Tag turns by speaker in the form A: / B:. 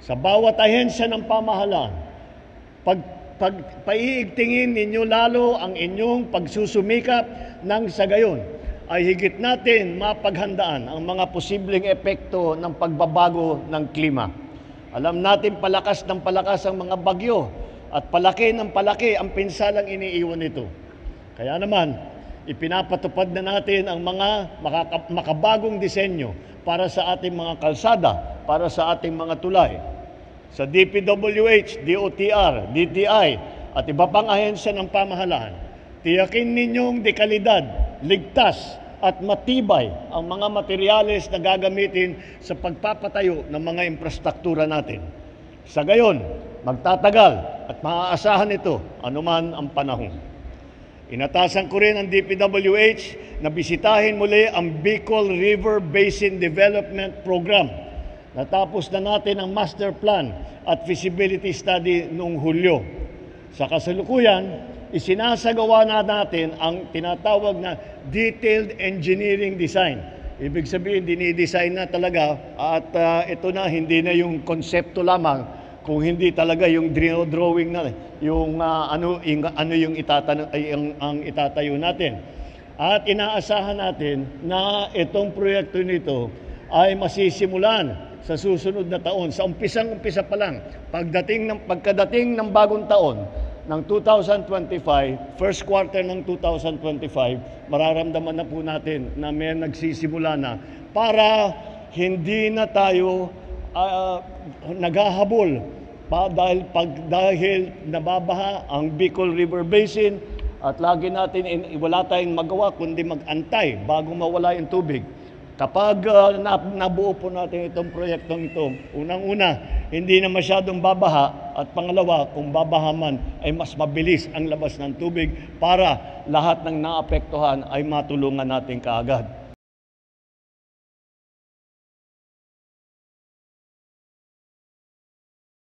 A: Sa bawat ahensya ng pamahalaan, paiigtingin ninyo lalo ang inyong pagsusumikap nang sa gayon ay higit natin mapaghandaan ang mga posibleng epekto ng pagbabago ng klima. Alam natin palakas ng palakas ang mga bagyo at palaki ng palaki ang pinsalang iniiwan nito. Kaya naman, ipinapatupad na natin ang mga makabagong disenyo para sa ating mga kalsada, para sa ating mga tulay. Sa DPWH, DOTR, DTI at iba pang ahensya ng pamahalaan, tiyakin ninyong dekalidad, ligtas at matibay ang mga materyales na gagamitin sa pagpapatayo ng mga infrastruktura natin. Sa gayon, magtatagal at maaasahan ito anuman ang panahon. Inatasan ko rin ang DPWH na bisitahin muli ang Bicol River Basin Development Program. Natapos na natin ang master plan at feasibility study noong Hulyo. Sa kasalukuyan, isinasagawa na natin ang tinatawag na detailed engineering design. Ibig sabihin, dinidesign na talaga at ito na, hindi na yung konsepto lamang, kung hindi talaga yung drawing na yung ano yung itatayo natin. At inaasahan natin na itong proyekto nito ay masisimulan sa susunod na taon, sa umpisa pa lang, pagkadating ng bagong taon ng 2025, first quarter ng 2025, mararamdaman na po natin na may nagsisimula na para hindi na tayo naghahabol dahil nababaha ang Bicol River Basin at lagi natin wala tayong magawa kundi mag-antay bago mawala yung tubig. Kapag nabuo po natin itong proyektong ito, unang-una, hindi na masyadong babaha at pangalawa, kung babaha man, ay mas mabilis ang labas ng tubig para lahat ng naapektuhan ay matulungan natin kaagad.